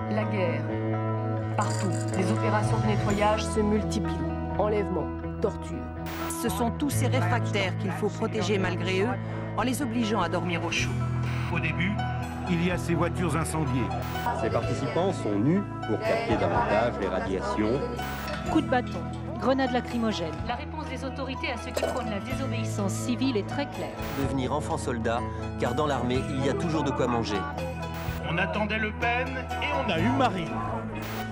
La guerre. Partout, les opérations de nettoyage se multiplient. Enlèvements, torture. Ce sont tous ces réfractaires qu'il faut protéger malgré eux, en les obligeant à dormir au chaud. Au début, il y a ces voitures incendiées. Ces participants sont nus pour capter davantage les radiations. Coups de bâton, grenades lacrymogènes. La réponse des autorités à ceux qui prônent la désobéissance civile est très claire. Devenir enfant soldat, car dans l'armée, il y a toujours de quoi manger. On attendait Le Pen et on a eu Marie.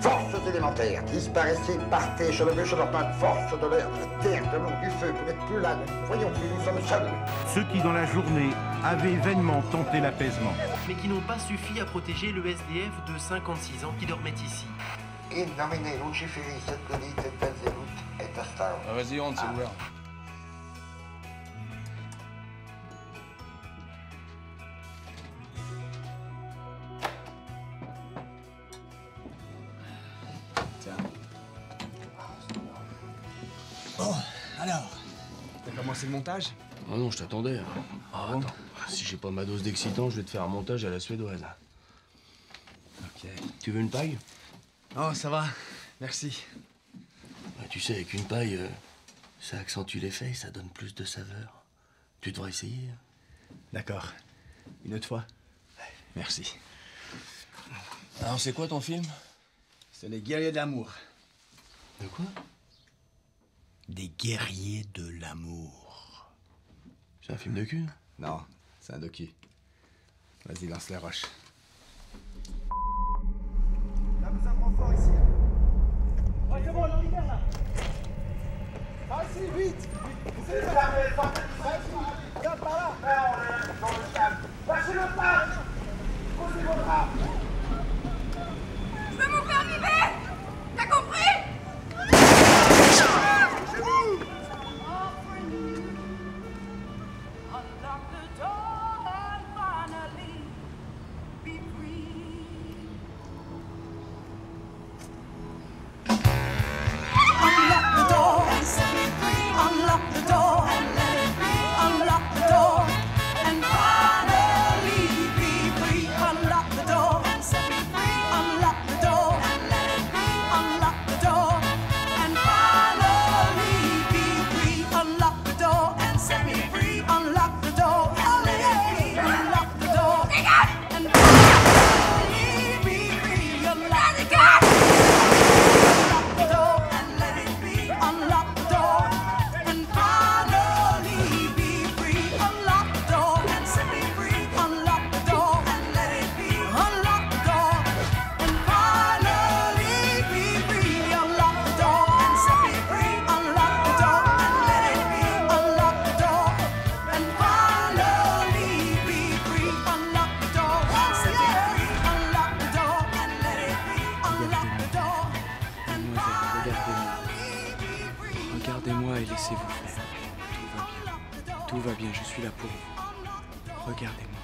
Forces élémentaires, disparaissez, partez sur le bûcher de leur force de l'air, de la terre, de l'eau, du feu, vous n'êtes plus là, nous ne voyons plus, nous sommes seuls. Ceux qui, dans la journée, avaient vainement tenté l'apaisement. Mais qui n'ont pas suffi à protéger le SDF de 56 ans qui dormait ici. In nomine Luciferi, Satellite, et Belzébuth, et Astar. Vas-y, on c'est ouvert. Bon, alors, t'as commencé le montage? Ah non, je t'attendais. Ah bon? Attends, si j'ai pas ma dose d'excitant, je vais te faire un montage à la suédoise. Ok. Tu veux une paille? Oh, ça va, merci. Bah, tu sais, avec une paille, ça accentue l'effet et ça donne plus de saveur. Tu devrais essayer. D'accord. Une autre fois? Ouais, merci. Alors, c'est quoi ton film? C'est les guerriers de l'amour. De quoi? Des guerriers de l'amour. C'est un film de cul? Non, c'est un docu. Vas-y, lance les roches. Là, vous un prend fort ici. Ouais, c'est bon, on libère là. Vas-y, vite. C'est là, regarde par là. Lâchez le pas. Posez vos bras. Je veux mon père vivre. T'as compris? Regardez-moi et laissez-vous faire. Tout va bien. Tout va bien, je suis là pour vous. Regardez-moi.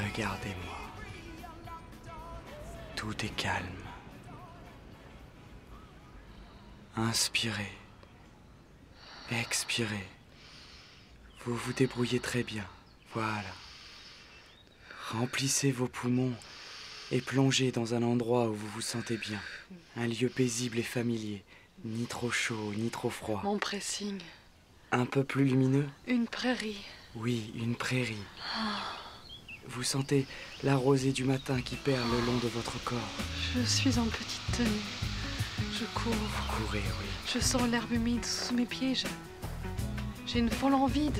Regardez-moi. Tout est calme. Inspirez. Expirez. Vous vous débrouillez très bien. Voilà. Remplissez vos poumons et plongez dans un endroit où vous vous sentez bien. Un lieu paisible et familier. Ni trop chaud, ni trop froid. Mon pressing. Un peu plus lumineux? Une prairie. Oui, une prairie. Vous sentez la rosée du matin qui perle le long de votre corps. Je suis en petite tenue. Je cours. Vous courez, oui. Je sens l'herbe humide sous mes pieds. J'ai une folle envie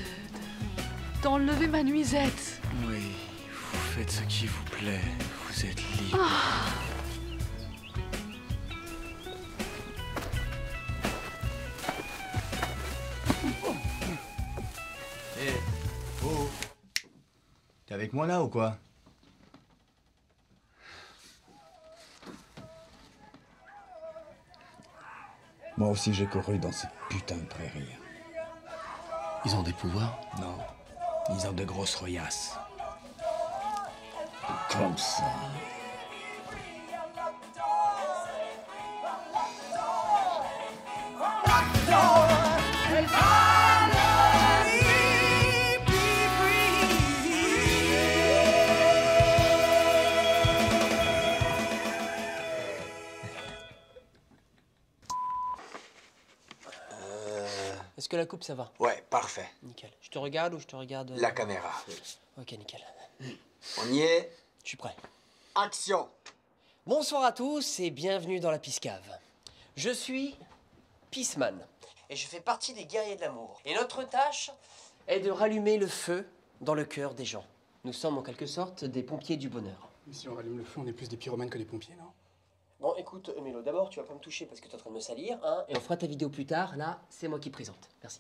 d'enlever ma nuisette. Oui, vous faites ce qui vous plaît. Vous êtes libre. Oh. T'es avec moi là ou quoi? Moi aussi j'ai couru dans cette putain de prairie. Ils ont des pouvoirs? Non. Ils ont de grosses royasses. Comme ça. que la coupe, ça va? Ouais, parfait. Nickel. Je te regarde ou je te regarde? La caméra. Ok, nickel. On y est? Je suis prêt. Action! Bonsoir à tous et bienvenue dans la Piscave. Je suis Peaceman et je fais partie des guerriers de l'amour. Et notre tâche est de rallumer le feu dans le cœur des gens. Nous sommes en quelque sorte des pompiers du bonheur. Mais si on rallume le feu, on est plus des pyromanes que des pompiers, non? Bon, écoute, Mélo, d'abord, tu vas pas me toucher parce que tu es en train de me salir, hein, et on fera ta vidéo plus tard. Là, c'est moi qui présente. Merci.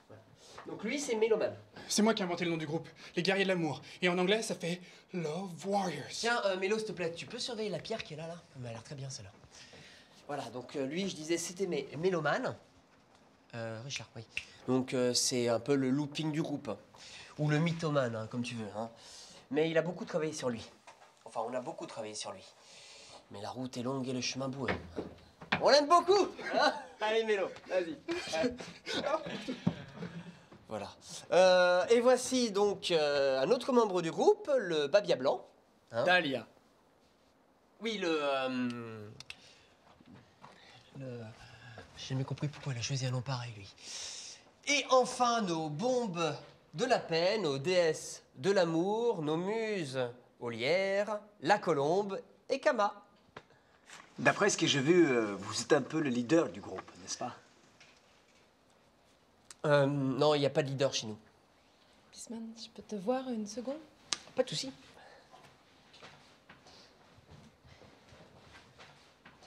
Voilà. Donc lui, c'est Méloman. C'est moi qui ai inventé le nom du groupe, les guerriers de l'amour. Et en anglais, ça fait Love Warriors. Tiens, Mélo, s'il te plaît, tu peux surveiller la pierre qui est là, là? Elle a l'air très bien, celle-là. Voilà, donc lui, je disais, c'était Méloman. Richard, oui. Donc c'est un peu le looping du groupe. Ou le mythomane, hein, comme tu veux. Hein. Mais il a beaucoup travaillé sur lui. Enfin, on a beaucoup travaillé sur lui. Mais la route est longue et le chemin boueux. On l'aime beaucoup, hein. Allez, Mélo, vas-y. Voilà. Et voici donc un autre membre du groupe, le Babia Blanc. Hein. Dahlia. Oui, j'ai jamais compris pourquoi il a choisi un nom pareil, lui. Et enfin, nos bombes de la paix, nos déesses de l'amour, nos muses, Olière, la Colombe et Kama. D'après ce que j'ai vu, vous êtes un peu le leader du groupe, n'est-ce pas? Non, il n'y a pas de leader chez nous. Peaceman, je peux te voir une seconde? Pas de souci.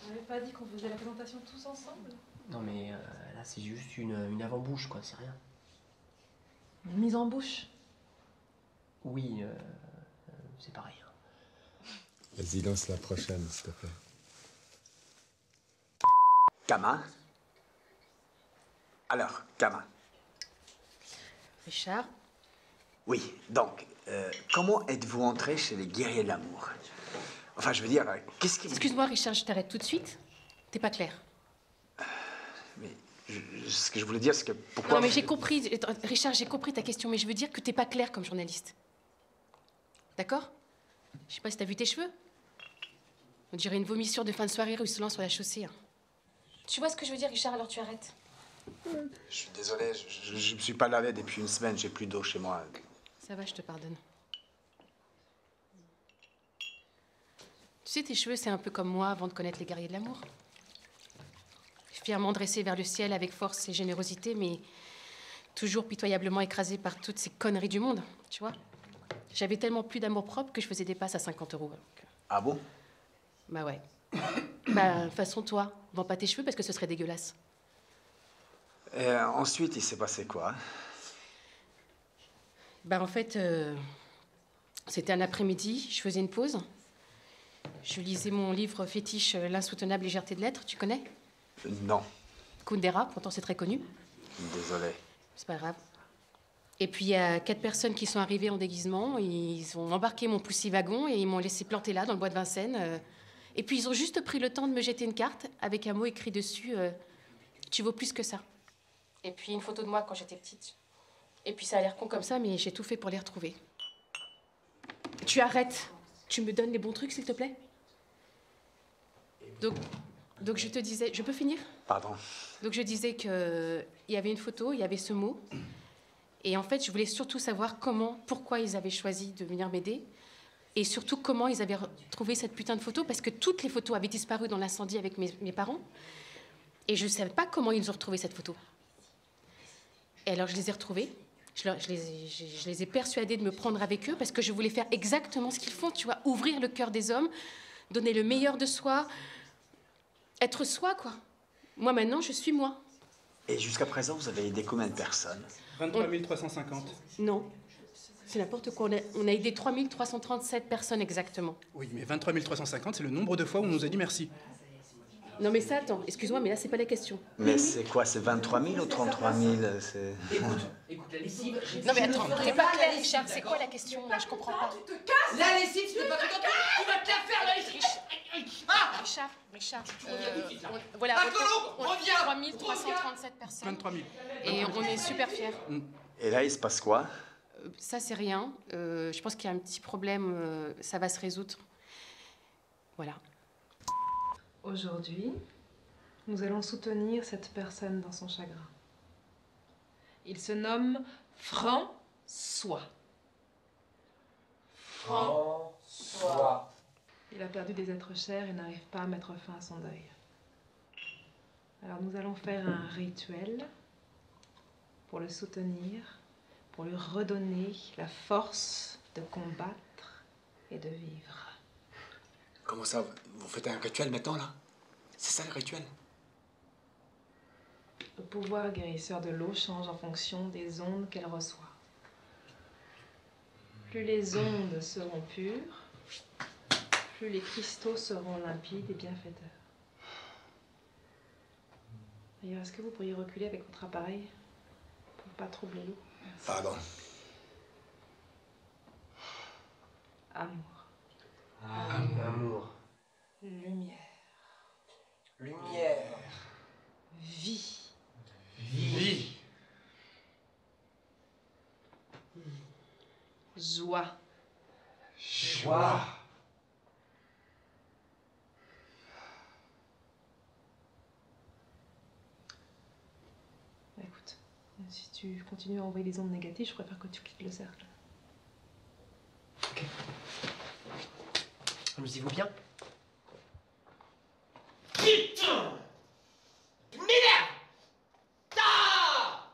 Tu m'avais pas dit qu'on faisait la présentation tous ensemble? Non, mais là, c'est juste une avant-bouche, quoi, c'est rien. Une mise en bouche? Oui, c'est pareil. Hein. Vas-y, lance la prochaine, s'il te plaît. Kama? Alors, Kama? Richard? Oui, donc, comment êtes-vous entré chez les guerriers de l'amour? Enfin, je veux dire, qu'est-ce qui... Excuse-moi, Richard, je t'arrête tout de suite. T'es pas clair. Mais ce que je voulais dire, c'est que pourquoi... Non, mais j'ai compris, Richard, j'ai compris ta question, mais je veux dire que t'es pas clair comme journaliste. D'accord? Je sais pas si t'as vu tes cheveux. On dirait une vomissure de fin de soirée ruisselant sur la chaussée. Hein. Tu vois ce que je veux dire, Richard, alors tu arrêtes. Je suis désolé, je me suis pas lavé depuis une semaine, j'ai plus d'eau chez moi. Ça va, je te pardonne. Tu sais, tes cheveux, c'est un peu comme moi avant de connaître les guerriers de l'amour. Fièrement dressé vers le ciel avec force et générosité, mais toujours pitoyablement écrasé par toutes ces conneries du monde, tu vois. J'avais tellement plus d'amour-propre que je faisais des passes à 50 €. Ah bon? Bah ouais. Bah, de toute façon, toi, vends pas tes cheveux parce que ce serait dégueulasse. Et ensuite, il s'est passé quoi? Bah en fait, c'était un après-midi, je faisais une pause. Je lisais mon livre fétiche L'insoutenable légèreté de l'être, tu connais? Non. Kundera, pourtant c'est très connu. Désolé. C'est pas grave. Et puis il y a 4 personnes qui sont arrivées en déguisement, ils ont embarqué mon poussy-wagon et ils m'ont laissé planter là, dans le bois de Vincennes. Et puis ils ont juste pris le temps de me jeter une carte avec un mot écrit dessus, tu vaux plus que ça. Et puis une photo de moi quand j'étais petite. Et puis ça a l'air con comme ça, mais j'ai tout fait pour les retrouver. Tu arrêtes. Tu me donnes les bons trucs, s'il te plaît? Donc je te disais... Je peux finir? Pardon. Donc je disais qu'il y avait une photo, il y avait ce mot. Et en fait, je voulais surtout savoir pourquoi ils avaient choisi de venir m'aider. Et surtout, comment ils avaient trouvé cette putain de photo. Parce que toutes les photos avaient disparu dans l'incendie avec mes parents. Et je ne savais pas comment ils ont retrouvé cette photo. Et alors, je les ai retrouvés. Je les ai persuadés de me prendre avec eux parce que je voulais faire exactement ce qu'ils font, tu vois, ouvrir le cœur des hommes, donner le meilleur de soi, être soi, quoi. Moi, maintenant, je suis moi. Et jusqu'à présent, vous avez aidé combien de personnes? 23 350. Non, c'est n'importe quoi. On a aidé 3 337 personnes exactement. Oui, mais 23 350, c'est le nombre de fois où on nous a dit merci. Non, mais ça, attends, excuse-moi, mais là, c'est pas la question. Mais c'est quoi, c'est 23 000 ou 33 000? Écoute, la lessive... Non, mais attends, t'es pas clair, Richard, c'est quoi la question? Là, je comprends pas. La lessive, c'était pas tout tu vas te la faire, la lessive. Richard, voilà, on est 3 337 personnes. 23 000. Et on est super fiers. Et là, il se passe quoi? Ça, c'est rien. Je pense qu'il y a un petit problème, ça va se résoudre. Voilà. Aujourd'hui, nous allons soutenir cette personne dans son chagrin. Il se nomme François. François. Il a perdu des êtres chers et n'arrive pas à mettre fin à son deuil. Alors nous allons faire un rituel pour le soutenir, pour lui redonner la force de combattre et de vivre. Comment ça, vous faites un rituel maintenant, là? C'est ça le rituel? Le pouvoir guérisseur de l'eau change en fonction des ondes qu'elle reçoit. Plus les ondes seront pures, plus les cristaux seront limpides et bienfaiteurs. D'ailleurs, est-ce que vous pourriez reculer avec votre appareil pour ne pas troubler l'eau? Pardon. Amour. Amour. Lumière. Lumière. Vie. Vie. Joie. Joie. Écoute, si tu continues à envoyer des ondes négatives, je préfère que tu quittes le cercle. Ok. Amusez-vous bien. Putain! M'énerve! Ah!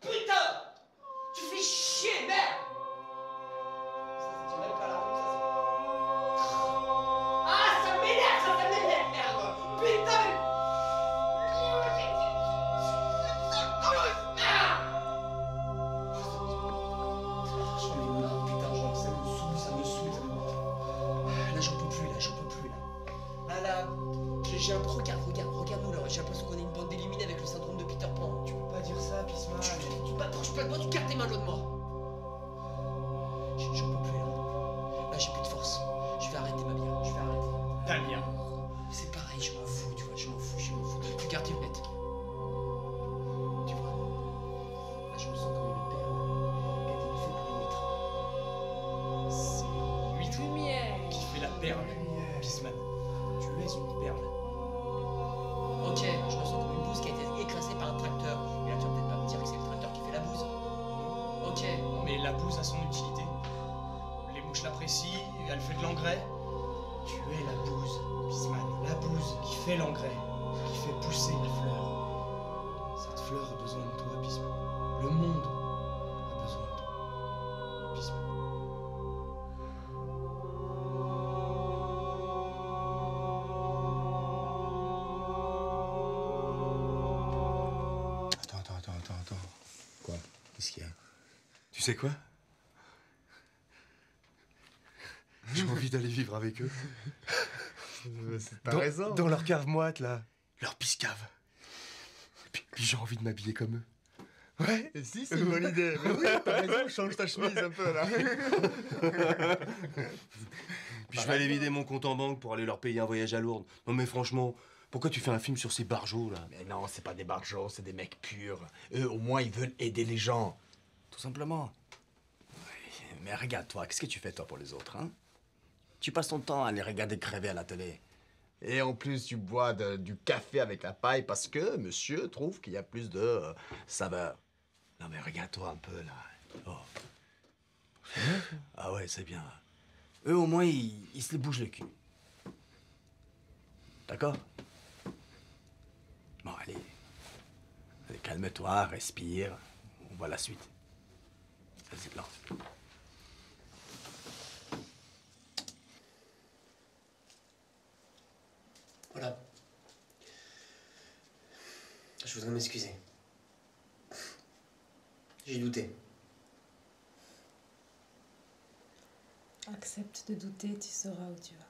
Putain! Tu fais chier, merde! Ah, ça m'énerve, ça m'énerve, merde! Putain! J'ai un... Regarde-nous là, j'ai l'impression qu'on est une bande d'éliminés avec le syndrome de Peter Pan. Tu peux pas dire ça, Pisman. Tu m'approches pas de moi, tu gardes tes mains loin de moi. J'en peux plus là. Là j'ai plus de force. Je vais arrêter ma bière, je vais arrêter. Damien. C'est pareil, je m'en fous, tu vois, je m'en fous. Tu gardes tes lunettes. Tu vois. Là je me sens comme une perle qui a été fait pour une huître. C'est l'huître Lumière. qui fait la perle. Pisman. Tu es une perle. Ok, je me sens comme une bouse qui a été écrasée par un tracteur. Et là, tu vas peut-être pas me dire que c'est le tracteur qui fait la bouse. Ok. Mais la bouse a son utilité. Les mouches l'apprécient, elle fait de l'engrais. Tu es la bouse, Pisman. La bouse qui fait l'engrais, qui fait pousser une fleur. Cette fleur a besoin de toi, Pisman. Le monde a besoin de toi, Pisman. Attends. Quoi? Qu'est-ce qu'il y a? Tu sais quoi? J'ai envie d'aller vivre avec eux. T'as raison. Dans leur cave moite, là. Leur piscave. Puis j'ai envie de m'habiller comme eux. Ouais, si, c'est une bonne idée. Mais oui, t'as raison, change ta chemise un peu, là. Puis je vais aller vider mon compte en banque pour aller leur payer un voyage à Lourdes. Non mais franchement, pourquoi tu fais un film sur ces barjots, là? Mais non, c'est pas des barjots, c'est des mecs purs. Eux, au moins, ils veulent aider les gens. Tout simplement. Oui, mais regarde, toi, qu'est-ce que tu fais, toi, pour les autres, hein? Tu passes ton temps à les regarder crever à la télé. Et en plus, tu bois du café avec la paille parce que monsieur trouve qu'il y a plus de saveur. Non, mais regarde-toi un peu, là. Oh. Ah ouais, c'est bien. Eux, au moins, ils se les bougent le cul. D'accord? Bon, allez. Allez, calme-toi, respire. On voit la suite. Vas-y, lance. Voilà. Je voudrais m'excuser. J'ai douté. Accepte de douter, tu sauras où tu vas.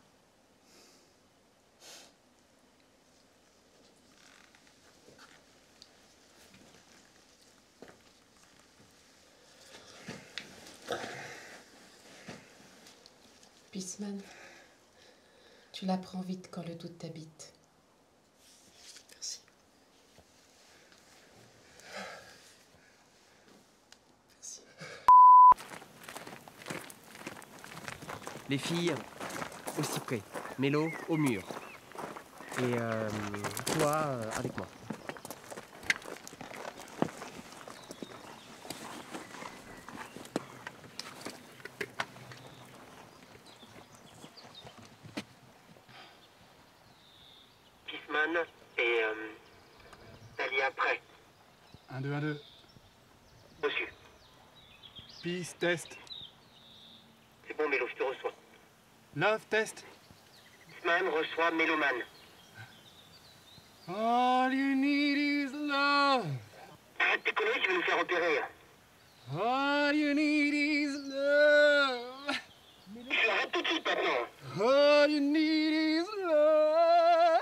Pisman, tu l'apprends vite quand le doute t'habite. Merci. Merci. Les filles, au cyprès. Mélo, au mur. Et toi, avec moi. Peace, test. C'est bon, Mélo, je te reçois. Love, test. Bisman reçoit Méloman. All you need is love. Arrête tes conneries, tu vas nous faire opérer. All you need is love. Tu arrêtes tout de suite maintenant. All you need is love.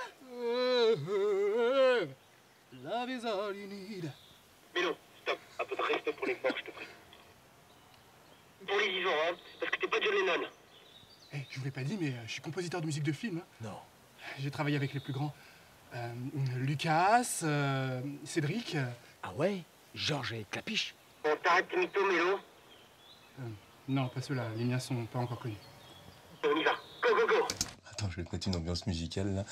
Love is all you need. Mélo, stop. Un peu de respect pour les morts, je te prie. Pour les vivants, hein, parce que t'es pas John Lennon. Hey, je vous l'ai pas dit, mais je suis compositeur de musique de film. Hein. Non. J'ai travaillé avec les plus grands. Lucas, Cédric. Ah ouais? Georges et Clapiche. Bon, t'arrêtes tes mythos, Mélo. Non, pas ceux-là. Les miens sont pas encore connus. On y va. Go, go, go. Attends, je vais te mettre une ambiance musicale là.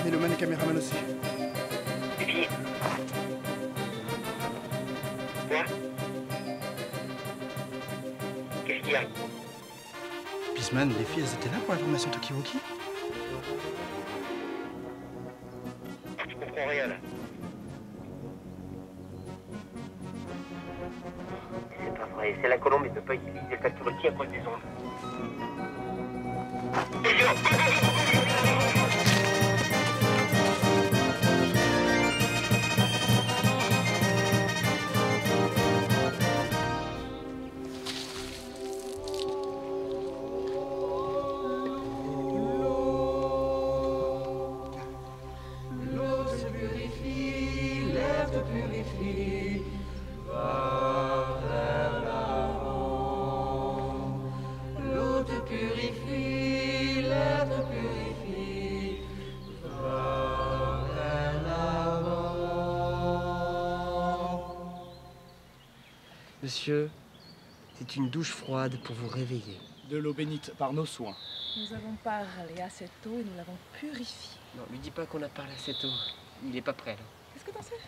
Méloman et caméraman aussi. Et puis... Quoi? Qu'est-ce qu'il y a? Peaceman, les filles, elles étaient là pour l'information Tokiwoki? Je comprends rien, là. C'est pas vrai, c'est la colombe, il ne peut pas utiliser le facteur outil à cause des ondes. Monsieur, c'est une douche froide pour vous réveiller. De l'eau bénite par nos soins. Nous avons parlé à cette eau et nous l'avons purifiée. Non, lui dis pas qu'on a parlé assez tôt. Il est pas prêt, là. Qu'est-ce que t'en sais?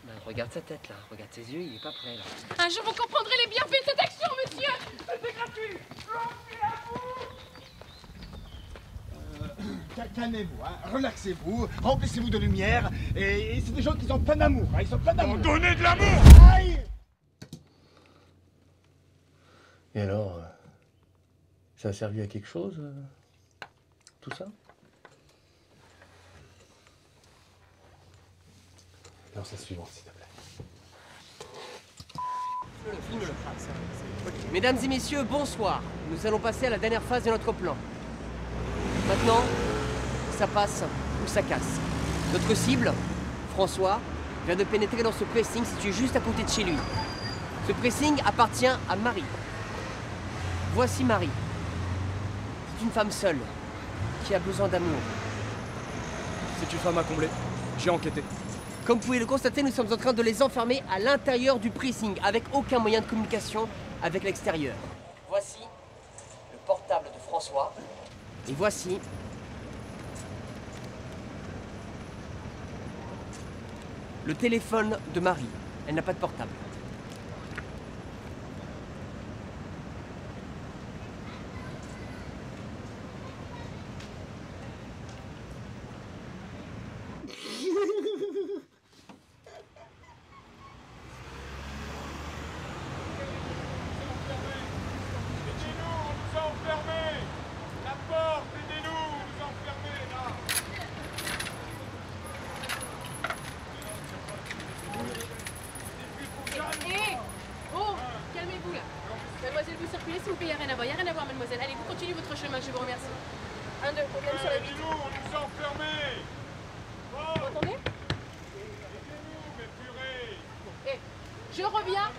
Ben, regarde sa tête, là. Regarde ses yeux, il est pas prêt, là. Un jour, vous comprendrez les bienfaits de cette action, monsieur. C'est gratuit. Calmez-vous, hein. Relaxez-vous, remplissez-vous de lumière. Et c'est des gens qui sont pleins d'amour, hein. Ils sont pleins d'amour. Donnez de l'amour. Aïe! Et alors, ça a servi à quelque chose, tout ça? Lance la suivante, s'il te plaît. Mesdames et messieurs, bonsoir. Nous allons passer à la dernière phase de notre plan. Maintenant, ça passe ou ça casse. Notre cible, François, vient de pénétrer dans ce pressing situé juste à côté de chez lui. Ce pressing appartient à Marie. Voici Marie. C'est une femme seule, qui a besoin d'amour. C'est une femme à combler. J'ai enquêté. Comme vous pouvez le constater, nous sommes en train de les enfermer à l'intérieur du pressing, avec aucun moyen de communication avec l'extérieur. Voici le portable de François. Et voici le téléphone de Marie. Elle n'a pas de portable. mademoiselle. Allez, vous continuez votre chemin, je vous remercie. 1, 2, problème sur la vitre. Aidez-nous, on nous a enfermés. Vous entendez? Aidez-nous, mais purée. Eh, je reviens,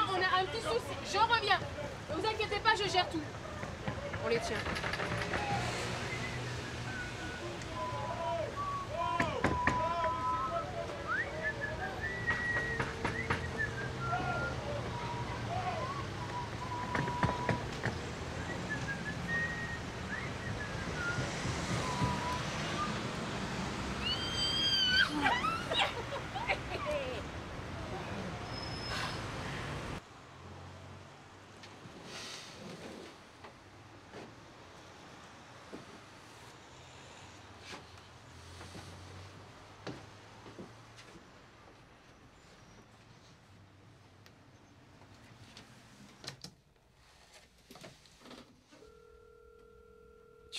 on a un petit souci, je reviens. Ne vous inquiétez pas, je gère tout. On les tient.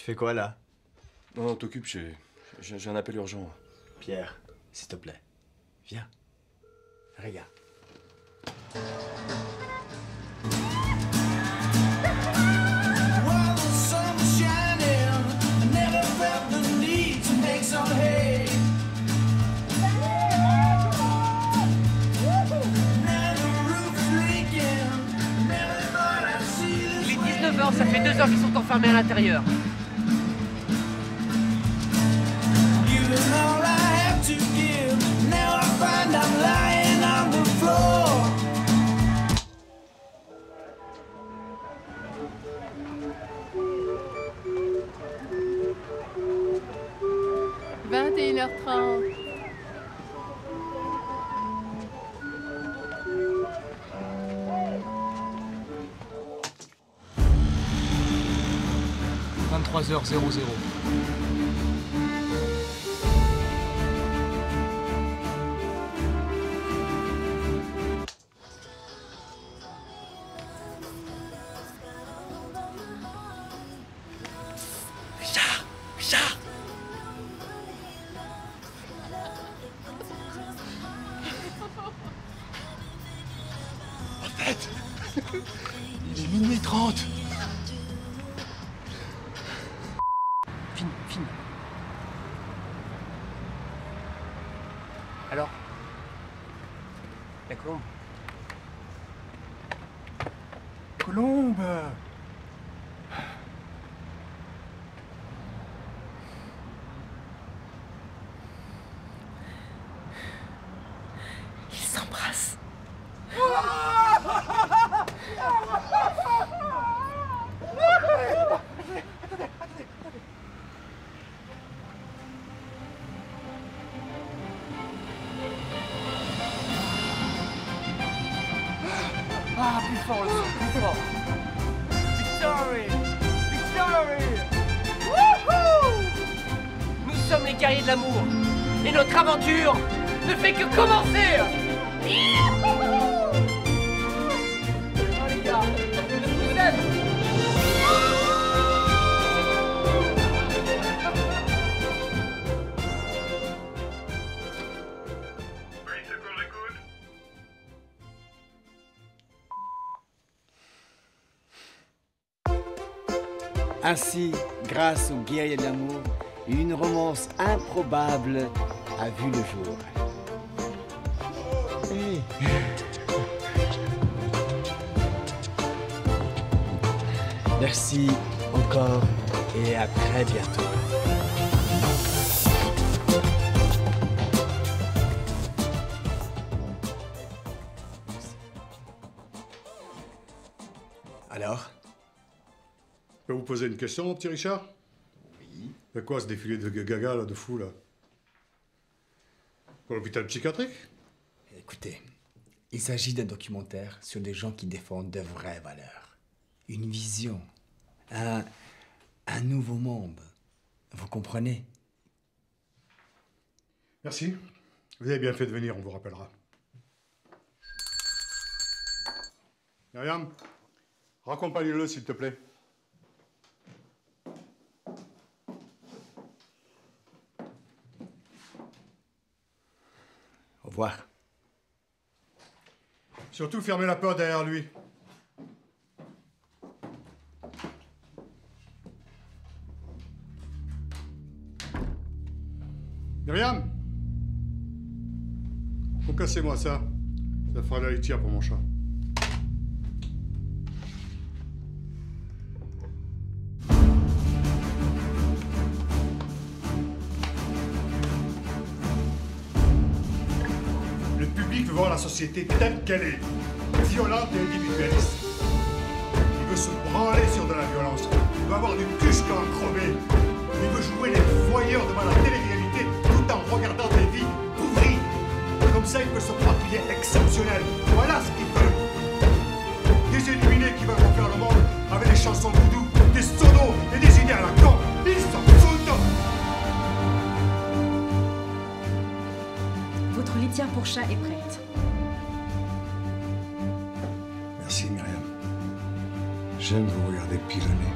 Tu fais quoi là? Non, t'occupe, j'ai un appel urgent. Pierre, s'il te plaît, viens. Regarde. Il est 19h, ça fait 2 heures qu'ils sont enfermés à l'intérieur. h00. Richard! Richard! En fait, il est minuit 30. Fini. Alors? La colombe? Colombe! Ils s'embrassent. Ah, plus fort le son, plus fort. Victory! Victory! Wouhou! Nous sommes les guerriers de l'amour. Et notre aventure ne fait que commencer! Oh les gars, je vous aime! Ainsi, grâce aux guerriers de l'amour, une romance improbable a vu le jour. Merci encore et à très bientôt. Alors? Je peux vous poser une question, mon petit Richard? Oui. C'est quoi ce défilé de gaga, là, de fou, là? Pour l'hôpital psychiatrique? Écoutez, il s'agit d'un documentaire sur des gens qui défendent de vraies valeurs. Une vision. Un nouveau monde. Vous comprenez? Merci. Vous avez bien fait de venir, on vous rappellera. Myriam, raccompagne-le, s'il te plaît. Au revoir. Surtout, fermez la porte derrière lui. Myriam! Faut casser-moi ça. Ça fera la litière pour mon chat. Le public veut voir la société telle qu'elle est, violente et individualiste. Il veut se branler sur de la violence. Il veut avoir du cul jusqu'à en crever. Il veut jouer les voyeurs devant la télé-réalité tout en regardant des vies pourries. Comme ça, il peut se croire qu'il est exceptionnel. Voilà ce qu'il veut. Des illuminés qui veulent refaire le monde avec des chansons voodoo, des sonos et des idées à la con. Ils s'en foutent. Votre litière pour chat est prête. Merci, Myriam. J'aime vous regarder pilonner.